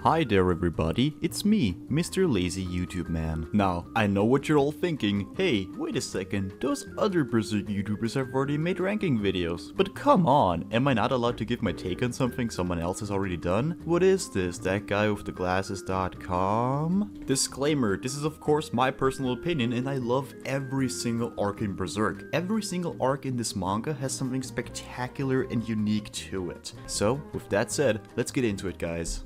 Hi there everybody, it's me, Mr. Lazy YouTube Man. Now, I know what you're all thinking, hey, wait a second, those other Berserk YouTubers have already made ranking videos. But come on, am I not allowed to give my take on something someone else has already done? What is this, that guy with the glasses.com? Disclaimer, this is of course my personal opinion and I love every single arc in Berserk. Every single arc in this manga has something spectacular and unique to it. So, with that said, let's get into it guys.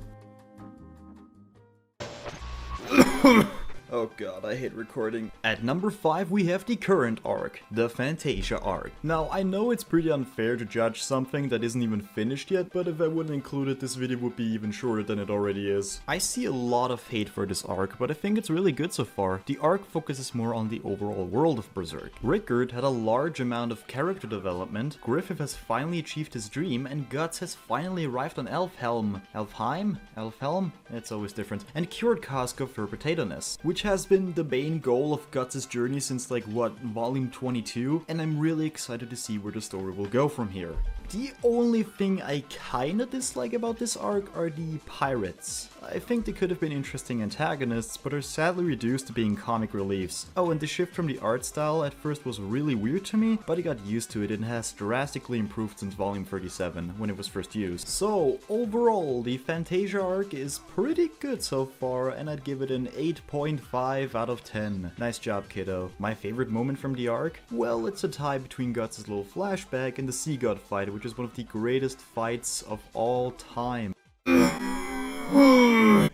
Oh god, I hate recording. At number 5 we have the current arc, the Fantasia Arc. Now I know it's pretty unfair to judge something that isn't even finished yet, but if I wouldn't include it, this video would be even shorter than it already is. I see a lot of hate for this arc, but I think it's really good so far. The arc focuses more on the overall world of Berserk. Rickard had a large amount of character development, Griffith has finally achieved his dream, and Guts has finally arrived on Elfhelm. Elfhelm? It's always different. And cured Casca for potatoiness, which has been the main goal of Guts' journey since like what, volume 22, and I'm really excited to see where the story will go from here. The only thing I kinda dislike about this arc are the pirates. I think they could have been interesting antagonists, but are sadly reduced to being comic reliefs. Oh, and the shift from the art style at first was really weird to me, but I got used to it and has drastically improved since volume 37, when it was first used. So, overall, the Fantasia arc is pretty good so far, and I'd give it an 8.5 out of 10. Nice job, kiddo. My favorite moment from the arc? Well, it's a tie between Guts' little flashback and the Sea God fight, which is one of the greatest fights of all time.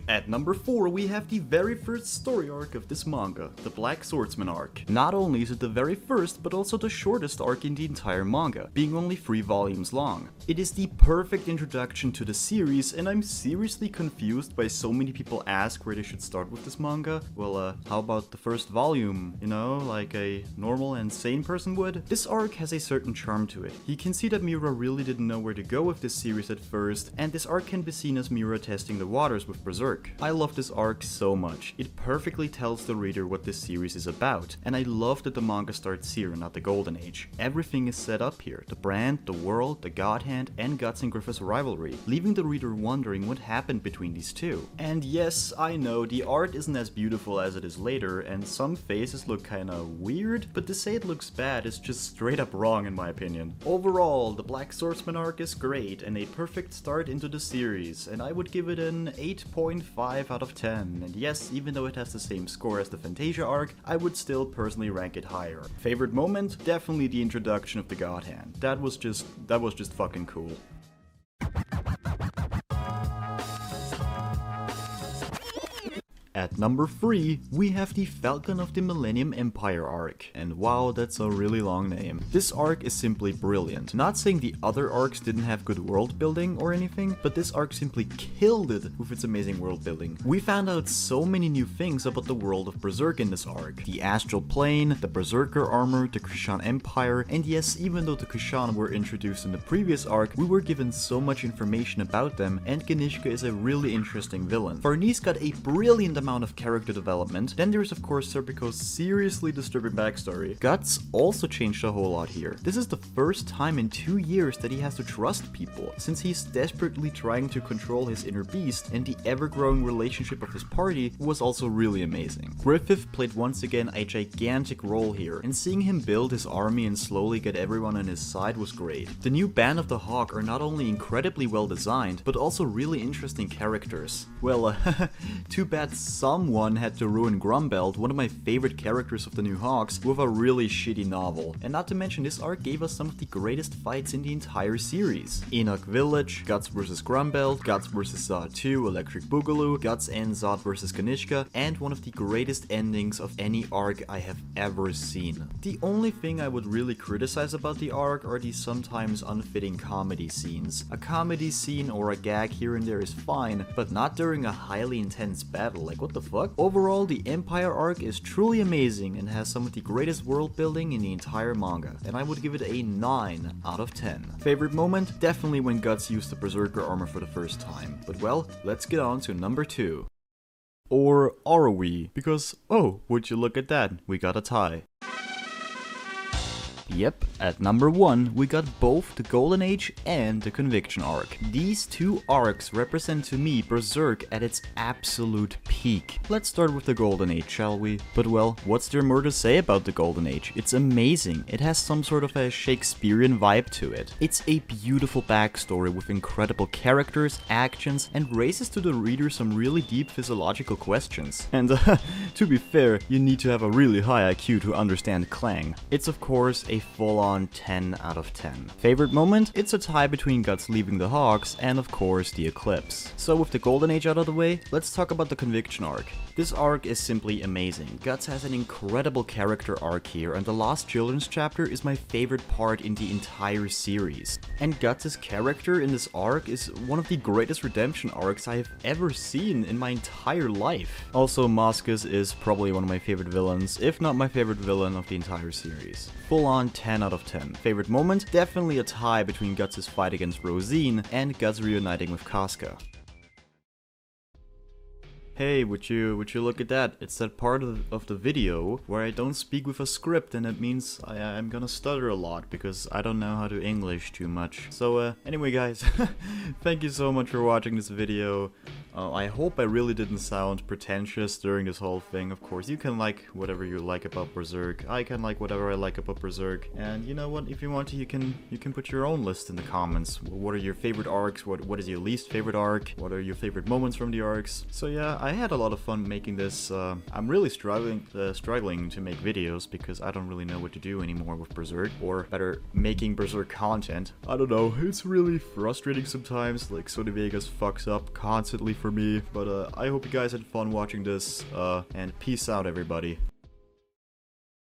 At number 4 we have the very first story arc of this manga, the Black Swordsman Arc. Not only is it the very first, but also the shortest arc in the entire manga, being only 3 volumes long. It is the perfect introduction to the series, and I'm seriously confused by so many people ask where they should start with this manga. Well, how about the first volume, you know, like a normal and sane person would? This arc has a certain charm to it. You can see that Miura really didn't know where to go with this series at first, and this arc can be seen as Miura testing the waters with Berserk. I love this arc so much. It perfectly tells the reader what this series is about, and I love that the manga starts here, not the Golden Age. Everything is set up here, the brand, the world, the God Hand, and Guts and Griffith's rivalry, leaving the reader wondering what happened between these two. And yes, I know, the art isn't as beautiful as it is later, and some faces look kinda weird, but to say it looks bad is just straight up wrong in my opinion. Overall, the Black Swordsman arc is great, and a perfect start into the series, and I would give it an 8.5 out of 10, and yes, even though it has the same score as the Fantasia arc, I would still personally rank it higher. Favorite moment? Definitely the introduction of the God Hand. That was just fucking cool. At number 3, we have the Falcon of the Millennium Empire arc, and wow, that's a really long name. This arc is simply brilliant. Not saying the other arcs didn't have good world building or anything, but this arc simply killed it with its amazing world building. We found out so many new things about the world of Berserk in this arc. The Astral Plane, the Berserker armor, the Krishan Empire, and yes, even though the Krishan were introduced in the previous arc, we were given so much information about them, and Ganishka is a really interesting villain. Farnese got a brilliant amount of character development. Then there's of course Serpico's seriously disturbing backstory. Guts also changed a whole lot here. This is the first time in 2 years that he has to trust people, since he's desperately trying to control his inner beast, and the ever-growing relationship of his party was also really amazing. Griffith played once again a gigantic role here, and seeing him build his army and slowly get everyone on his side was great. The new Band of the Hawk are not only incredibly well designed, but also really interesting characters. Well, too bad someone had to ruin Grumbelt, one of my favorite characters of the New Hawks, with a really shitty novel. And not to mention, this arc gave us some of the greatest fights in the entire series. Enoch Village, Guts vs Grumbelt, Guts vs Zod 2, Electric Boogaloo, Guts and Zod vs Ganishka, and one of the greatest endings of any arc I have ever seen. The only thing I would really criticize about the arc are the sometimes unfitting comedy scenes. A comedy scene or a gag here and there is fine, but not during a highly intense battle, like what the fuck? Overall, the Empire arc is truly amazing and has some of the greatest world building in the entire manga, and I would give it a 9 out of 10. Favorite moment? Definitely when Guts used the Berserker armor for the first time. But well, let's get on to number 2. Or are we? Because, oh, would you look at that, we got a tie. Yep, at number 1 we got both the Golden Age and the Conviction Arc. These two arcs represent to me Berserk at its absolute peak. Let's start with the Golden Age, shall we? But well, what's there more to say about the Golden Age? It's amazing. It has some sort of a Shakespearean vibe to it. It's a beautiful backstory with incredible characters, actions, and raises to the reader some really deep physiological questions. And to be fair, you need to have a really high IQ to understand Clang. It's of course a full-on 10 out of 10. Favorite moment? It's a tie between Guts leaving the Hawks and of course the Eclipse. So with the Golden Age out of the way, let's talk about the Conviction Arc. This arc is simply amazing. Guts has an incredible character arc here, and the Lost Children's chapter is my favorite part in the entire series. And Guts' character in this arc is one of the greatest redemption arcs I have ever seen in my entire life. Also, Moscus is probably one of my favorite villains, if not my favorite villain of the entire series. Full on 10 out of 10. Favorite moment? Definitely a tie between Guts' fight against Rosine and Guts reuniting with Casca. Hey, would you look at that? It's that part of the video where I don't speak with a script, and it means I'm gonna stutter a lot because I don't know how to English too much. So anyway guys, thank you so much for watching this video. I hope I really didn't sound pretentious during this whole thing. Of course, you can like whatever you like about Berserk. I can like whatever I like about Berserk. And you know what? If you want to, you can put your own list in the comments. What are your favorite arcs? What is your least favorite arc? What are your favorite moments from the arcs? So yeah, I had a lot of fun making this. I'm really struggling to make videos because I don't really know what to do anymore with Berserk, or better, making Berserk content. I don't know. It's really frustrating sometimes. Like Sony Vegas fucks up constantly for me, but I hope you guys had fun watching this, and peace out everybody.